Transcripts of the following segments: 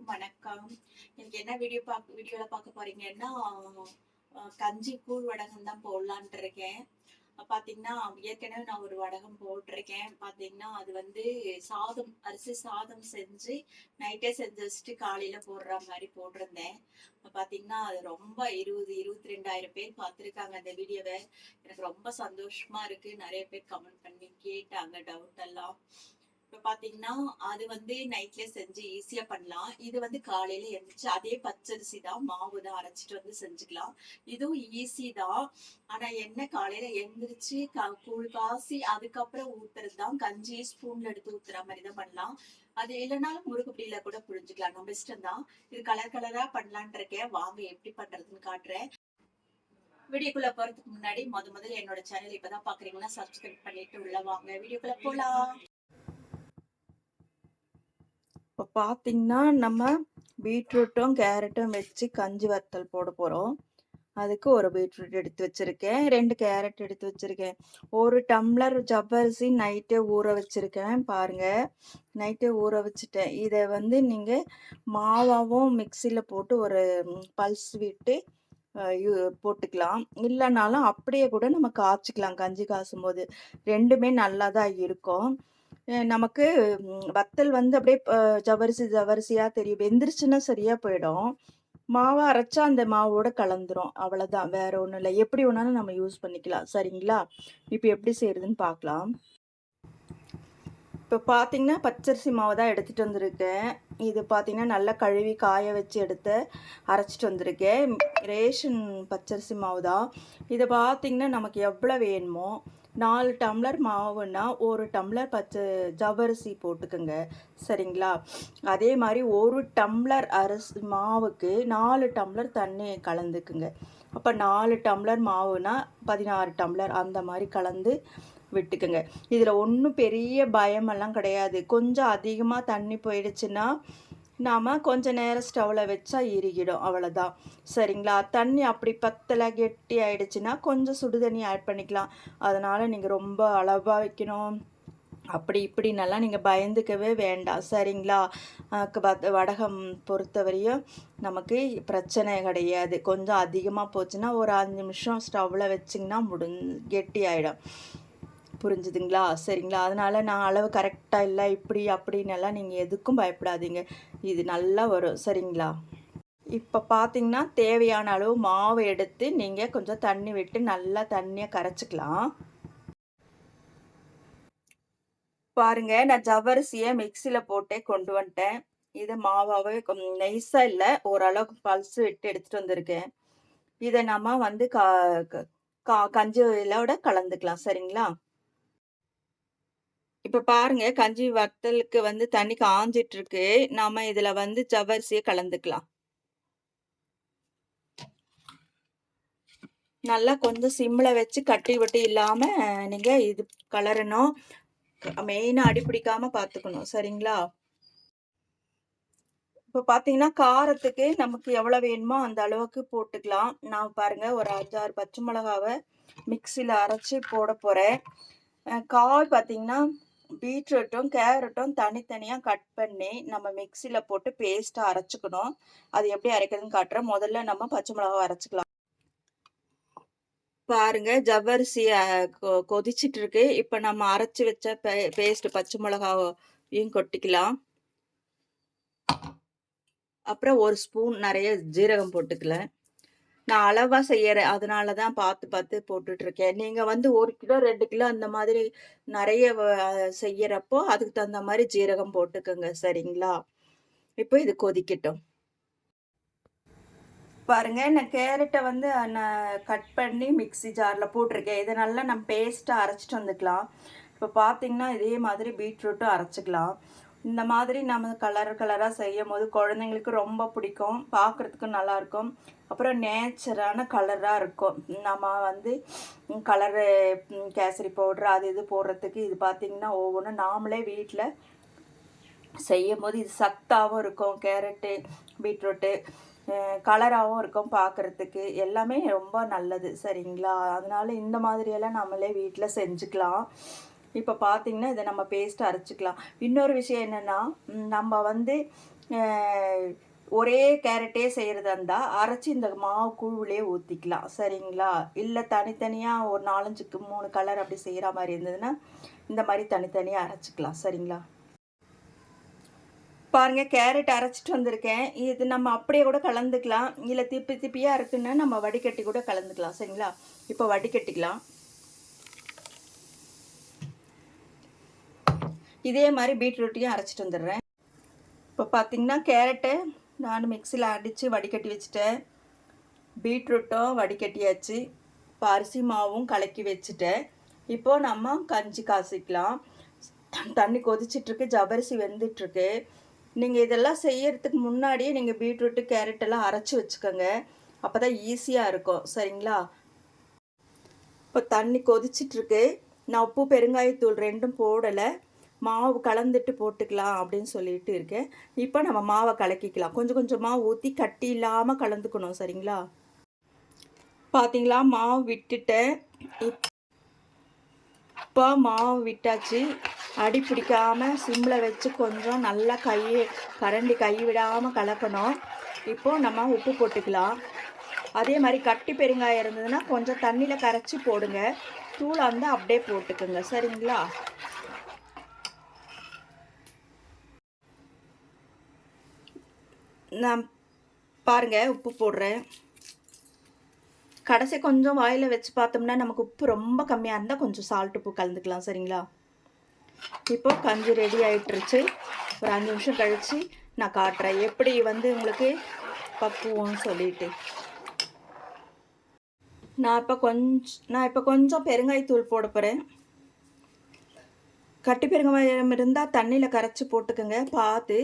எல்லாருக்கும் வணக்கம். இன்னைக்கு என்ன வீடியோல பார்க்க போறீங்கன்னா, கஞ்சி கூழ் வடகம் தான் போடலான்ட்டு இருக்கேன். பார்த்தீங்கன்னா, ஏற்கனவே நான் ஒரு வடகம் போட்டிருக்கேன். பார்த்தீங்கன்னா, அது வந்து அரிசி சாதம் செஞ்சு நைட்டே செஞ்சு வச்சுட்டு காலையில போடுற மாரி போட்டிருந்தேன். பார்த்தீங்கன்னா, அது ரொம்ப 20, 22,000 பேர் பார்த்துருக்காங்க அந்த வீடியோவ. எனக்கு ரொம்ப சந்தோஷமா இருக்கு. நெறைய பேர் கமெண்ட் பண்ணி கேட்டாங்க டவுட் எல்லாம். இப்ப பாத்தீங்கன்னா, அது வந்து நைட்லயே செஞ்சு ஈஸியா பண்ணலாம். இது வந்து காலையில எந்திரிச்சு அதே பச்சரிசி தான், மாவு தான் அரைச்சுட்டு வந்து செஞ்சுக்கலாம். இதுவும் ஈஸி தான். ஆனா என்ன காலையில எந்திரிச்சு கூழ் காசி அதுக்கப்புறம் ஊத்துறது தான். கஞ்சி ஸ்பூன்ல எடுத்து ஊத்துற மாரி தான் பண்ணலாம். அது இல்லனாலும் முறுக்குப்பிடியில கூட புழிஞ்சுக்கலாம். நம்ம இஷ்டம் தான். இது கலர் கலரா பண்ணலான்ட்டு இருக்கேன். வாங்க எப்படி பண்றதுன்னு காட்டுறேன். வீடியோக்குள்ள போறதுக்கு முன்னாடி முதல்ல என்னோட சேனல் இப்பதான் பாக்குறீங்கன்னா சப்ஸ்கிரைப் பண்ணிட்டு உள்ள வாங்க. வீடியோக்குள்ள போலாம். இப்போ பார்த்தீங்கன்னா, நம்ம பீட்ரூட்டும், கேரட்டும் வச்சு கஞ்சி வத்தல் போட போறோம். அதுக்கு ஒரு பீட்ரூட் எடுத்து வச்சிருக்கேன். 2 கேரட் எடுத்து வச்சிருக்கேன். 1 டம்ளர் ஜவ்வரிசி நைட்டே ஊற வச்சிருக்கேன். பாருங்க, நைட்டே ஊற வச்சுட்டேன். இத வந்து நீங்க மாவாவும் மிக்ஸில போட்டு ஒரு பல்ஸ் விட்டு போட்டுக்கலாம். இல்லனாலும் அப்படியே கூட நம்ம காய்ச்சிக்கலாம் கஞ்சி காய்ச்சும்போது. 2மே நல்லா தான் இருக்கும். நமக்கு வத்தல் வந்து அப்படியே ஜவ்வரிசியா தெரியும். வெந்துருச்சுன்னா சரியா போயிடும். மாவா அரைச்சா அந்த மாவோட கலந்துரும். அவ்வளோதான். வேற ஒண்ணும் இல்ல. எப்படி வேணாலும் நம்ம யூஸ் பண்ணிக்கலாம். சரிங்களா? இப்ப எப்படி செய்றதுன்னு பார்க்கலாம். இப்ப பார்த்தீங்கன்னா, பச்சரிசி மாவு தான் எடுத்துட்டு வந்திருக்கேன். இது பார்த்தீங்கன்னா, நல்லா கழுவி காய வச்சு எடுத்து அரைச்சிட்டு வந்திருக்கேன். ரேஷன் பச்சரிசி மாவு தான். இத பார்த்தீங்கன்னா, நமக்கு எவ்வளோ வேணுமோ 4 டம்ளர் மாவுன்னா 1 டம்ளர் ஜவ்வரிசி போட்டுக்கோங்க. சரிங்களா? அதே மாரி 1 டம்ளர் மாவுக்கு 4 டம்ளர் தண்ணி கலந்துக்குங்க. அப்ப 4 டம்ளர் மாவுனா 16 டம்ளர் அந்த மாரி கலந்து விட்டுக்குங்க. இதில் ஒன்றும் பெரிய பயமெல்லாம் கிடையாது. கொஞ்சம் அதிகமாக தண்ணி போயிடுச்சுன்னா நாம் கொஞ்ச நேரம் ஸ்டவ்வில் வச்சா இறுகிடும். அவ்வளோதான். சரிங்களா? தண்ணி அப்படி பத்தலை கெட்டி ஆயிடுச்சுன்னா கொஞ்சம் சுடு தண்ணி ஆட் பண்ணிக்கலாம். அதனால் நீங்கள் ரொம்ப அளவாக வைக்கணும் அப்படி இப்படின்னெல்லாம் நீங்கள் பயந்துக்கவே வேண்டாம். சரிங்களா? வடகம் பொறுத்தவரையும் நமக்கு பிரச்சனை கிடையாது. கொஞ்சம் அதிகமாக போச்சுன்னா ஒரு 5 நிமிஷம் ஸ்டவ்வில் வச்சிங்கன்னா கெட்டி ஆகிடும். புரிஞ்சுதுங்களா? சரிங்களா? அதனால் நான் அளவு கரெக்டாக இல்லை இப்படி அப்படின்னெல்லாம் நீங்கள் எதுக்கும் பயப்படாதீங்க. இது நல்லா வரும். சரிங்களா? இப்போ பார்த்தீங்கன்னா, தேவையான அளவு மாவு எடுத்து நீங்கள் கொஞ்சம் தண்ணி விட்டு நல்லா தண்ணியை கரைச்சிக்கலாம். பாருங்க, நான் ஜவ்வரிசியை மிக்சியில் போட்டே கொண்டு வந்துட்டேன். இது மாவாவே நைஸாக இல்லை, ஓரளவுக்கு பல்ஸ் விட்டு எடுத்துகிட்டு வந்திருக்கேன். இதை நம்ம வந்து கஞ்சியோட கலந்துக்கலாம். சரிங்களா? இப்ப பாருங்க, கஞ்சி வத்தலுக்கு வந்து தண்ணி காஞ்சிட்டு இருக்கு. நாம இதுல வந்து ஜவ்வரிசிய கலந்துக்கலாம். நல்லா கொஞ்சம் சிம்ல வச்சு கட்டி வட்டி இல்லாம நீங்க இது கலரணும். மெயினா அடிபிடிக்காம பார்த்துக்கணும். சரிங்களா? இப்ப பார்த்தீங்கன்னா, காரத்துக்கு நமக்கு எவ்வளவு வேணுமோ அந்த அளவுக்கு போட்டுக்கலாம். நான் பாருங்க ஒரு 5, 6 பச்சை மிளகாவ மிக்ஸில அரைச்சு போட போறேன். காய் பார்த்தீங்கன்னா, பீட்ரூட்டும், கேரட்டும் தனித்தனியா கட் பண்ணி நம்ம மிக்ஸில போட்டு பேஸ்ட்டா அரைச்சுக்கணும். அது எப்படி அரைக்கிறதுன்னு காட்டுறேன். முதல்ல நம்ம பச்சை மிளகாவ அரைச்சுக்கலாம். பாருங்க, ஜவ்வரிசி கொதிச்சிட்டு இருக்கு. இப்ப நம்ம அரைச்சு வச்ச பேஸ்ட் பச்சை மிளகாவையும் கொட்டிக்கலாம். அப்புறம் 1 ஸ்பூன் நெறைய ஜீரகம் போட்டுக்கலாம். நான் அளவா செய்யறேன். அதனால தான் பார்த்து போட்டுட்டு இருக்கேன். நீங்க வந்து 1 கிலோ, 2 கிலோ அந்த மாதிரி நெறைய செய்யறப்போ அதுக்கு தகுந்த மாரி ஜீரகம் போட்டுக்கோங்க. சரிங்களா? இப்போ இது கொதிக்கட்டும். பாருங்க, நான் கேரட்ட வந்து நான் கட் பண்ணி மிக்ஸி ஜார்ல போட்டிருக்கேன். இத நல்லா நம்ம பேஸ்ட்டா அரைச்சிட்டு வந்துக்கலாம். இப்போ பார்த்தீங்கன்னா, இதே மாதிரி பீட்ரூட்டும் அரைச்சுக்கலாம். இந்த மாதிரி நம்ம கலரா செய்யும்போது குழந்தைங்களுக்கு ரொம்ப பிடிக்கும். பார்க்குறதுக்கும் நல்லாயிருக்கும். அப்புறம் நேச்சரான கலராக இருக்கும். நம்ம வந்து கலரு கேசரி பவுட்ரு அது இது போடுறதுக்கு இது பார்த்திங்கன்னா ஒவ்வொன்றும் நாமளே வீட்டில் செய்யும்போது இது சத்தாகவும் இருக்கும். கேரட்டு, பீட்ரூட்டு கலராகவும் இருக்கும் பார்க்குறதுக்கு. எல்லாமே ரொம்ப நல்லது. சரிங்களா? அதனால இந்த மாதிரியெல்லாம் நம்மளே வீட்டில் செஞ்சுக்கலாம். இப்போ பார்த்தீங்கன்னா, இதை நம்ம பேஸ்ட் அரைச்சிக்கலாம். இன்னொரு விஷயம் என்னென்னா, நம்ம வந்து ஒரே கேரட்டே செய்கிறதா இருந்தால் அரைச்சி இந்த மாவு கூழ்விலே ஊற்றிக்கலாம் சரிங்களா. இல்லை தனித்தனியாக ஒரு 4-5 3 கலர் அப்படி செய்கிற மாதிரி இருந்ததுன்னா இந்த மாதிரி தனித்தனியாக அரைச்சிக்கலாம் சரிங்களா. பாருங்கள் கேரட் அரைச்சிட்டு வந்திருக்கேன். இது நம்ம அப்படியே கூட கலந்துக்கலாம், இல்லை திப்பி திப்பியாக இருக்குன்னா நம்ம வடிகட்டி கூட கலந்துக்கலாம் சரிங்களா. இப்போ வடிகட்டிக்கலாம். இதே மாதிரி பீட்ரூட்டையும் அரைச்சிட்டு வந்துடுறேன். இப்போ பார்த்திங்கன்னா கேரட்டை நான் மிக்சியில் அடித்து வடிகட்டி வச்சுட்டேன், பீட்ரூட்டும் வடிகட்டியாச்சு, இப்போ அரிசி மாவும் கலக்கி வச்சுட்டேன். இப்போது நம்ம கஞ்சி காய்ச்சிக்கலாம். தண்ணி கொதிச்சிட்ருக்கு, ஜவ்வரிசி வெந்துட்டுருக்கு. நீங்கள் இதெல்லாம் செய்யறதுக்கு முன்னாடியே நீங்கள் பீட்ரூட்டு கேரட்டெல்லாம் அரைச்சி வச்சுக்கோங்க, அப்போ தான் ஈஸியாக இருக்கும் சரிங்களா. இப்போ தண்ணி கொதிச்சிட்ருக்கு, நான் உப்பு பெருங்காயத்தூள் ரெண்டும் போடலை, மாவு கலந்துட்டு போட்டுக்கலாம் அப்படின்னு சொல்லிட்டு இருக்கேன். இப்போ நம்ம மாவை கலக்கிக்கலாம். கொஞ்சம் கொஞ்சமாக ஊற்றி கட்டி இல்லாமல் கலந்துக்கணும் சரிங்களா. பார்த்தீங்களா மாவு விட்டுட்டேன். இப்போ மாவு விட்டாச்சு. அடி பிடிக்காமல் சிம்மில் வச்சு கொஞ்சம் நல்லா கரண்டி கை விடாமல் கலக்கணும். இப்போது நம்ம உப்பு போட்டுக்கலாம். அதே மாதிரி கட்டி பெருங்காயம் இருந்ததுன்னா கொஞ்சம் தண்ணியில் கரைச்சி போடுங்க, தூளை வந்து அப்படியே போட்டுக்குங்க சரிங்களா. நான் பாருங்கள் உப்பு போடுறேன். கடைசி கொஞ்சம் வாயில் வச்சு பார்த்தோம்னா நமக்கு உப்பு ரொம்ப கம்மியாக இருந்தால் கொஞ்சம் சால்ட் உப்பு கலந்துக்கலாம் சரிங்களா. இப்போ கஞ்சி ரெடி ஆகிட்டுருச்சு. ஒரு 5 நிமிஷம் கழித்து நான் காட்டுறேன் எப்படி வந்து உங்களுக்கு பக்குவோன்னு சொல்லிட்டு. நான் இப்போ கொஞ்சம் பெருங்காயத்தூள் போட போகிறேன். கட்டி பெருங்காயம் இருந்தால் தண்ணியில் கரைச்சி போட்டுக்கோங்க பார்த்து.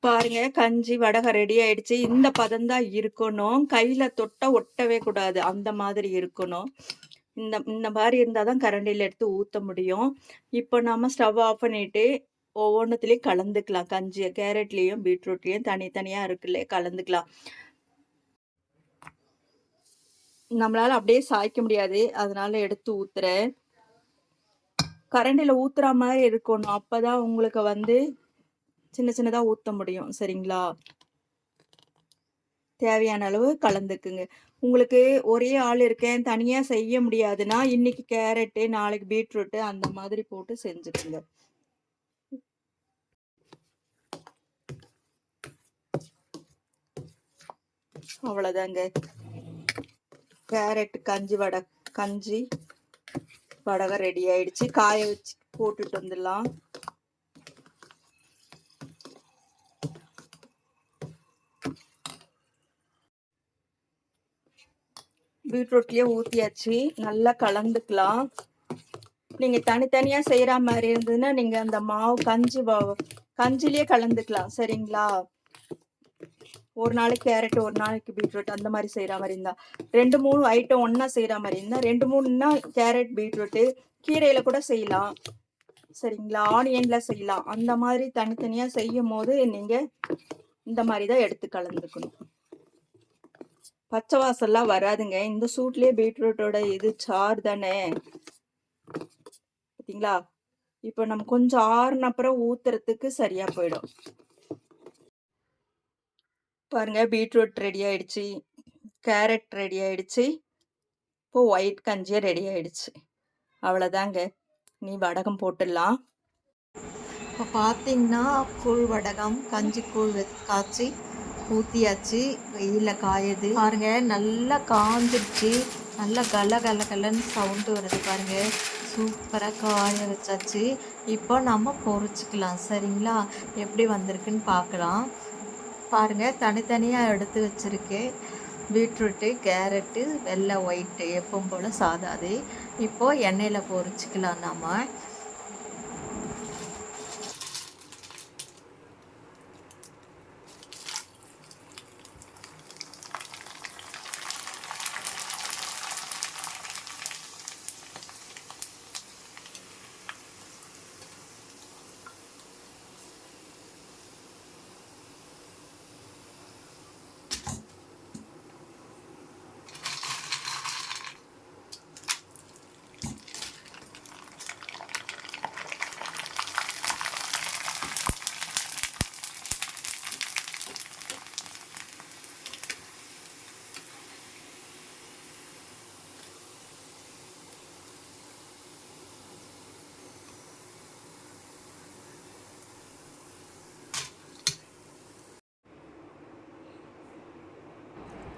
பாருங்க கஞ்சி வடகம் ரெடி ஆயிடுச்சு. இந்த பதம் தான் இருக்கணும், கையில் தொட்டால் ஒட்டவே கூடாது, அந்த மாதிரி இருக்கணும். இந்த மாதிரி இருந்தால் தான் கரண்டியில் எடுத்து ஊற்ற முடியும். இப்போ நம்ம ஸ்டவ் ஆஃப் பண்ணிவிட்டு ஒவ்வொன்றுத்துலேயும் கலந்துக்கலாம். கஞ்சியை கேரட்லேயும் பீட்ரூட்லேயும் தனித்தனியாக இருக்குல்ல கலந்துக்கலாம். நம்மளால் அப்படியே சாய்க்க முடியாது, அதனால எடுத்து ஊற்றுறேன். கரண்டியில் ஊற்றுற மாதிரி இருக்கணும், அப்போ தான் உங்களுக்கு வந்து சின்ன சின்னதாக ஊற்ற முடியும் சரிங்களா. தேவையான அளவு கலந்துக்குங்க. உங்களுக்கு ஒரே ஆள் இருக்கேன் தனியாக செய்ய முடியாதுன்னா இன்றைக்கி கேரட்டு நாளைக்கு பீட்ரூட்டு அந்த மாதிரி போட்டு செஞ்சுக்குங்க. அவ்வளோதாங்க, கேரட் கஞ்சி வடகம் ரெடி ஆயிடுச்சு. காய வச்சு போட்டுட்டு வந்துடலாம். பீட்ரூட்லேயே ஊற்றியாச்சு, நல்லா கலந்துக்கலாம். நீங்கள் தனித்தனியாக செய்கிற மாதிரி இருந்ததுன்னா நீங்கள் அந்த மாவு கஞ்சிலேயே கலந்துக்கலாம் சரிங்களா. ஒரு நாளைக்கு கேரட் ஒரு நாளைக்கு பீட்ரூட் அந்த மாதிரி செய்கிற மாதிரி இருந்தால், 2-3 ஐட்டம் ஒன்றா செய்கிற மாதிரி இருந்தால் 2-3ன்னா கேரட் பீட்ரூட்டு, கீரையில் கூட செய்யலாம் சரிங்களா, ஆனியனில் செய்யலாம். அந்த மாதிரி தனித்தனியாக செய்யும் போது நீங்கள் இந்த மாதிரி தான் எடுத்து கலந்துக்கணும். பச்சை வாசல்லாம் வராதுங்க, இந்த சூட்லேயே பீட்ரூட்டோட இது சாறு தானே பார்த்தீங்களா. இப்போ நம்ம கொஞ்சம் ஆறுன அப்புறம் ஊற்றுறதுக்கு சரியாக போயிடும். பாருங்கள் பீட்ரூட் ரெடி ஆயிடுச்சு, கேரட் ரெடி ஆயிடுச்சு, இப்போது ஒயிட் கஞ்சியே ரெடி ஆயிடுச்சு. அவ்வளோதாங்க, நீ வடகம் போட்டுடலாம். இப்போ பார்த்தீங்கன்னா கூழ் வடகம் கஞ்சி கூழ் காய்ச்சி ஊற்றியாச்சு, வெயிலில் காயுது பாருங்க, நல்லா காஞ்சிருச்சு, நல்லா கலன்னு சவுண்டு வருது பாருங்க. சூப்பராக காய வச்சாச்சு. இப்போ நம்ம பொரிச்சிக்கலாம் சரிங்களா. எப்படி வந்திருக்குன்னு பார்க்கலாம். பாருங்கள் தனித்தனியாக எடுத்து வச்சுருக்கேன், பீட்ரூட்டு கேரட்டு வெள்ளை ஒயிட்டு எப்பவும் போல் சாதாது. இப்போது எண்ணெயில் பொரிச்சிக்கலாம் நம்ம.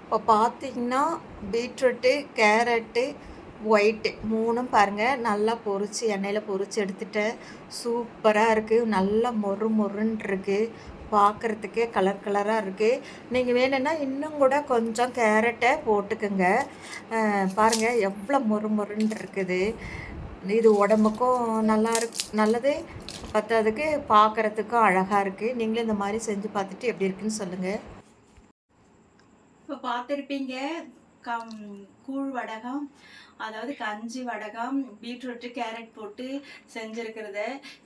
இப்போ பார்த்தீங்கன்னா பீட்ரூட்டு, கேரட்டு, ஒயிட்டு 3ம் பாருங்கள் நல்லா பொரிச்சு எண்ணெயில் பொரிச்சு எடுத்துட்டேன். சூப்பராக இருக்குது. நல்லா மொறு மொறுன்னு இருக்குது. பார்க்குறதுக்கே கலர் கலராக இருக்குது. நீங்கள் வேணும்னா இன்னும் கூட கொஞ்சம் கேரட்டை போட்டுக்குங்க. பாருங்கள் எவ்வளோ மொறு மொறுன்னு இருக்குது. இது உடம்புக்கும் நல்லது. பத்தாததுக்கு பார்க்குறதுக்கும் அழகாக இருக்குது. நீங்களும் இந்த மாதிரி செஞ்சு பார்த்துட்டு எப்படி இருக்குன்னு சொல்லுங்கள். இப்போ பார்த்துருப்பீங்க கூழ் வடகம், அதாவது கஞ்சி வடகம் பீட்ரூட்டு கேரட் போட்டு செஞ்சுருக்கிறத.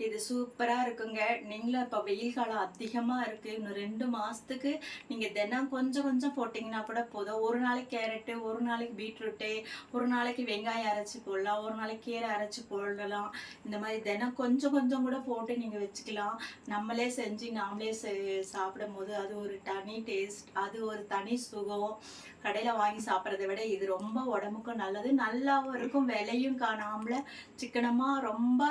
இது சூப்பராக இருக்குங்க. நீங்களும் இப்போ வெயில் காலம் அதிகமாக இருக்குது. இன்னும் 2 மாதத்துக்கு நீங்கள் தினம் கொஞ்சம் கொஞ்சம் போட்டிங்கன்னா கூட போதும். ஒரு நாளைக்கு கேரட்டு, ஒரு நாளைக்கு பீட்ரூட்டு, ஒரு நாளைக்கு வெங்காயம் அரைச்சி போடலாம், ஒரு நாளைக்கு கீரை அரைச்சி போடலாம். இந்த மாதிரி தினம் கொஞ்சம் கொஞ்சம் கூட போட்டு நீங்கள் வச்சுக்கலாம். நம்மளே செஞ்சு நாமளே சாப்பிடும் போது அது ஒரு தனி டேஸ்ட், அது ஒரு தனி சுகம். கடையில் வாங்கி சாப்பிட்றத விட இது ரொம்ப உடம்புக்கும் நல்லது, நல்லாவும் இருக்கும். விலையும் காணாமல சிக்கனமாக ரொம்ப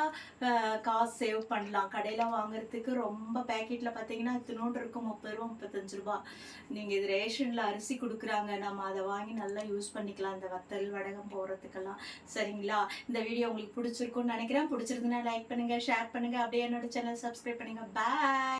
காசு சேவ் பண்ணலாம். கடையில் வாங்குறதுக்கு ரொம்ப பேக்கெட்டில் பார்த்தீங்கன்னா இத்தினோண்டு இருக்கும், 30 ரூபா 35 ரூபா. நீங்கள் இது ரேஷனில் அரிசி கொடுக்குறாங்க, நம்ம அதை வாங்கி நல்லா யூஸ் பண்ணிக்கலாம் இந்த வத்தல் வடகம் போடுறதுக்கெல்லாம். சரிங்களா? இந்த வீடியோ உங்களுக்கு பிடிச்சிருக்குன்னு நினைக்கிறேன். பிடிச்சிருக்குன்னா லைக் பண்ணுங்கள், ஷேர் பண்ணுங்கள், அப்படியே என்னோட சேனல் சப்ஸ்கிரைப் பண்ணுங்கள். பாய்.